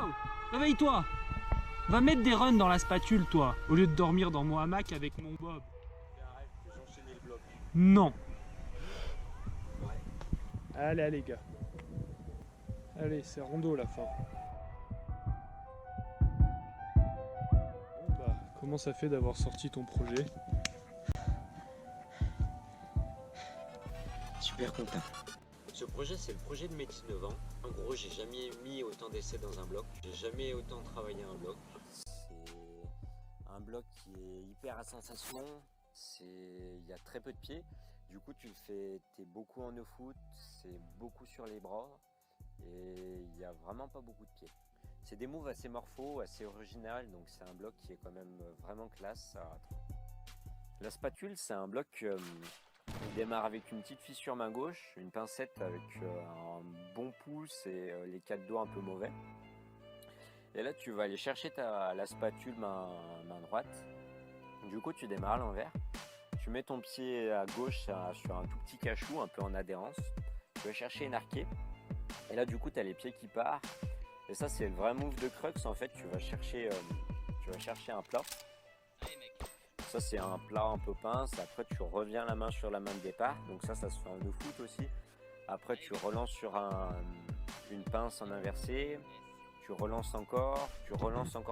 Oh, réveille-toi. Va mettre des runs dans la spatule, toi, au lieu de dormir dans mon hamac avec mon bob. Arrête, j'ai enchaîné le bloc. Non. Ouais. Allez, les gars. Allez, c'est rondo la fin. Bon, bah, comment ça fait d'avoir sorti ton projet? Super content. Ce projet, c'est le projet de mes 19 ans. En gros, j'ai jamais mis autant d'essais dans un bloc. J'ai jamais autant travaillé un bloc. C'est un bloc qui est hyper à sensation. Il y a très peu de pieds. Du coup, t'es beaucoup en no-foot, c'est beaucoup sur les bras et il n'y a vraiment pas beaucoup de pieds. C'est des moves assez morphos, assez original, donc c'est un bloc qui est quand même vraiment classe. La spatule, c'est un bloc qui démarre avec une petite fissure main gauche, une pincette avec un bon pouce et les 4 doigts un peu mauvais. Et là, tu vas aller chercher la spatule main droite. Du coup, tu démarres à l'envers. Tu mets ton pied à gauche sur un tout petit cachou, un peu en adhérence. Tu vas chercher une arquée. Et là, du coup, tu as les pieds qui partent. Et ça, c'est le vrai move de crux. En fait, tu vas chercher un plat. Ça, c'est un plat un peu pince. Après, tu reviens la main sur la main de départ. Donc ça se fait en no-foot aussi. Après, tu relances sur une pince en inversé. Tu relances encore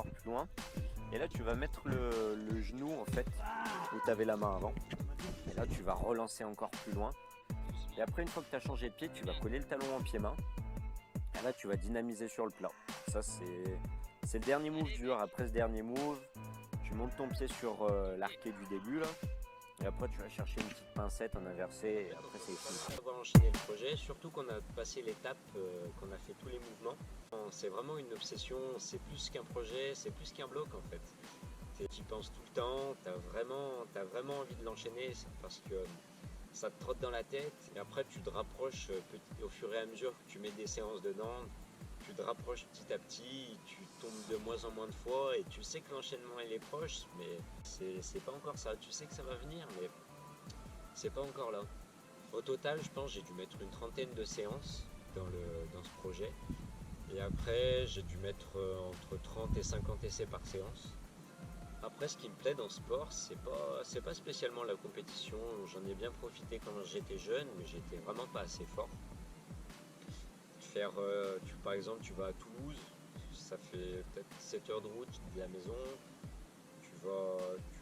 plus loin. Et là, tu vas mettre le genou, en fait, où tu avais la main avant. Et là, tu vas relancer encore plus loin. Et après, une fois que tu as changé de pied, tu vas coller le talon en pied-main. Et là, tu vas dynamiser sur le plat. Ça, c'est le dernier move dur. Après ce dernier move, tu montes ton pied sur l'arqué du début, là. Et après, tu vas chercher une petite pincette en inversé. Et après, c'est fini. On va enchaîner le projet, surtout qu'on a passé l'étape, qu'on a fait tous les mouvements. C'est vraiment une obsession, c'est plus qu'un projet, c'est plus qu'un bloc en fait. Tu y penses tout le temps, tu as vraiment envie de l'enchaîner parce que ça te trotte dans la tête. Et après, tu te rapproches au fur et à mesure que tu mets des séances dedans. Tu te rapproches petit à petit, tu tombes de moins en moins de fois et tu sais que l'enchaînement il est proche, mais c'est pas encore ça. Tu sais que ça va venir, mais c'est pas encore là. Au total, je pense que j'ai dû mettre une 30aine de séances dans ce projet. Et après, j'ai dû mettre entre 30 et 50 essais par séance. Après, ce qui me plaît dans ce sport, c'est pas spécialement la compétition. J'en ai bien profité quand j'étais jeune, mais j'étais vraiment pas assez fort. Par exemple, tu vas à Toulouse, ça fait peut-être 7 heures de route de la maison. Tu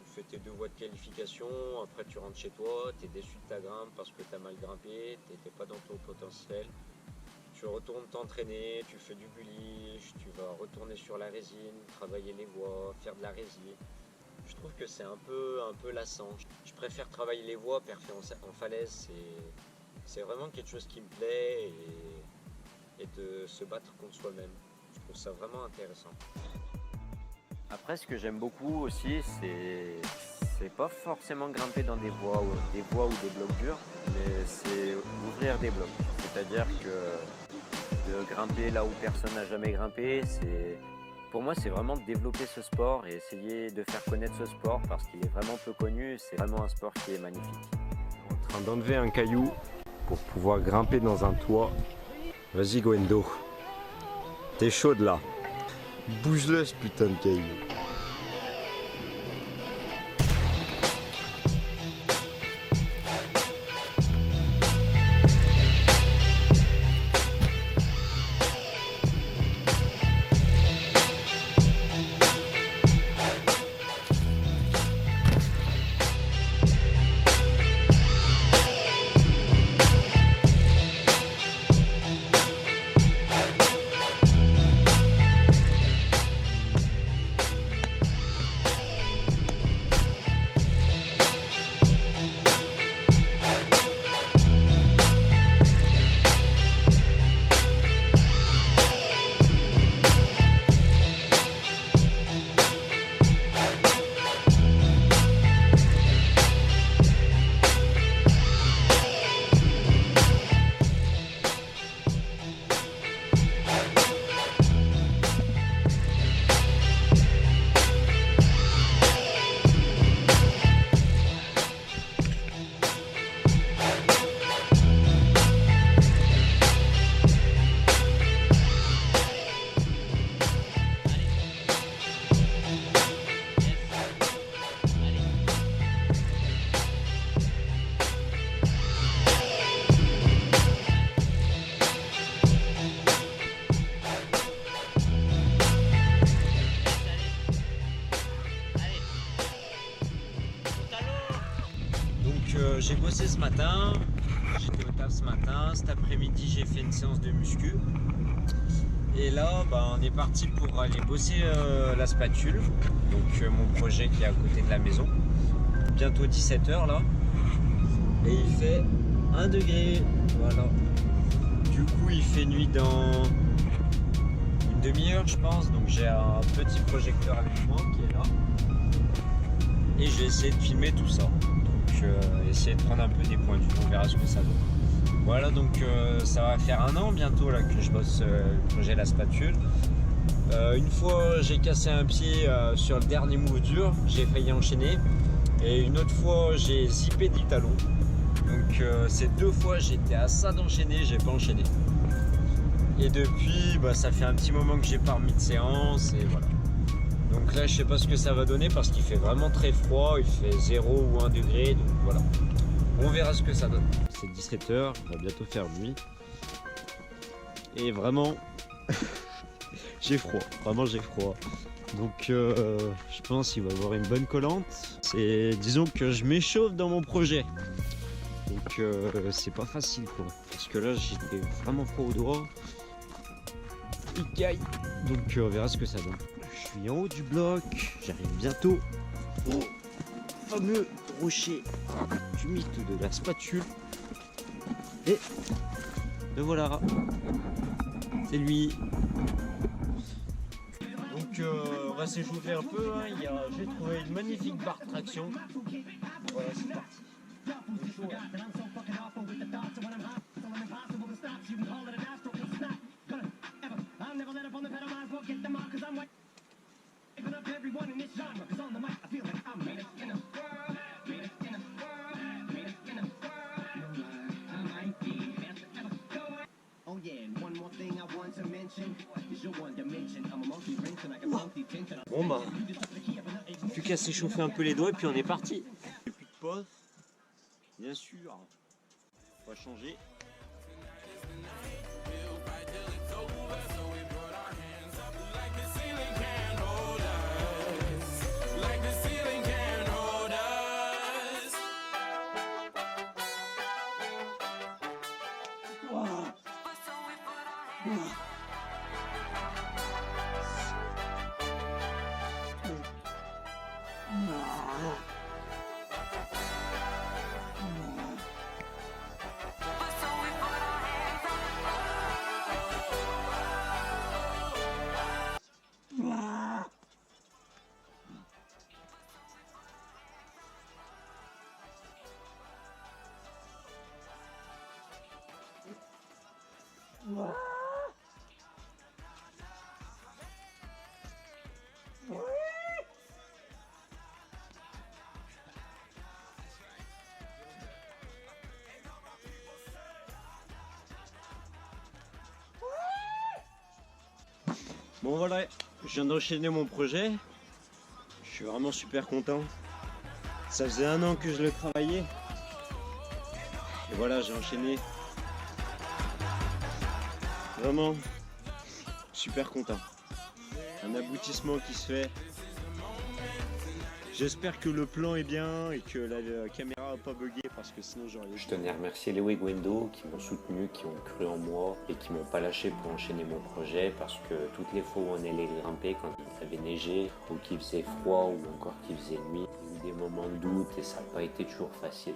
fais tes 2 voies de qualification, après tu rentres chez toi, tu es déçu de ta grimpe parce que tu as mal grimpé, tu n'étais pas dans ton potentiel. Tu retournes t'entraîner, tu fais du bullish, tu vas retourner sur la résine, travailler les voies, faire de la résine. Je trouve que c'est un peu lassant. Je préfère travailler les voies, perfer en falaise, c'est vraiment quelque chose qui me plaît et de se battre contre soi-même. Je trouve ça vraiment intéressant. Après, ce que j'aime beaucoup aussi, c'est pas forcément grimper dans des voies ou des blocs durs, mais c'est ouvrir des blocs. C'est-à-dire que de grimper là où personne n'a jamais grimpé, pour moi, c'est vraiment de développer ce sport et essayer de faire connaître ce sport parce qu'il est vraiment peu connu. C'est vraiment un sport qui est magnifique. En train d'enlever un caillou pour pouvoir grimper dans un toit. Vas-y Gwendo, t'es chaude là. Bouge-le ce putain de caillou. matin, j'étais au taf ce matin. Cet après-midi, j'ai fait une séance de muscu. Et là, on est parti pour aller bosser la spatule. Donc mon projet qui est à côté de la maison. Bientôt 17h là. Et il fait 1 degré. Voilà. Du coup, il fait nuit dans une demi-heure, je pense. Donc j'ai un petit projecteur avec moi qui est là. Et je vais essayer de filmer tout ça. Donc essayer de prendre un peu des points de vue. On verra ce que ça donne. Voilà, donc ça va faire 1 an bientôt là que je bosse le projet la spatule. Une fois j'ai cassé un pied sur le dernier move dur, j'ai failli enchaîner. Et une autre fois j'ai zippé du talon. Donc ces 2 fois j'étais à ça d'enchaîner, j'ai pas enchaîné. Et depuis ça fait un petit moment que j'ai pas remis de séance et voilà. Donc là je sais pas ce que ça va donner parce qu'il fait vraiment très froid, il fait 0 ou 1 degré, donc voilà. On verra ce que ça donne. C'est 17h, on va bientôt faire nuit. Et vraiment, j'ai froid, vraiment j'ai froid. Donc je pense qu'il va y avoir une bonne collante. Disons que je m'échauffe dans mon projet. Donc c'est pas facile quoi. Parce que là j'étais vraiment froid au doigt. Il caille. Donc on verra ce que ça donne. Je suis en haut du bloc, j'arrive bientôt au fameux rocher du mythe de la spatule. Et le voilà, c'est lui. Donc on va s'échauffer un peu, hein. J'ai trouvé une magnifique barre de traction. Voilà, c'est parti. C'est chaud, hein. Bon plus qu'à s'échauffer un peu les doigts et puis on est parti. Plus de pause, bien sûr, on va changer. Bon voilà, je viens d'enchaîner mon projet. Je suis vraiment super content. Ça faisait 1 an que je le travaillais. Et voilà, j'ai enchaîné. Vraiment super content. Un aboutissement qui se fait. J'espère que le plan est bien et que la caméra n'a pas bugué parce que sinon j'aurais... Je tenais à remercier les Wegwendo qui m'ont soutenu, qui ont cru en moi et qui m'ont pas lâché pour enchaîner mon projet parce que toutes les fois où on allait grimper, quand il avait neigé ou qu'il faisait froid ou encore qu'il faisait nuit, il y a eu des moments de doute et ça n'a pas été toujours facile.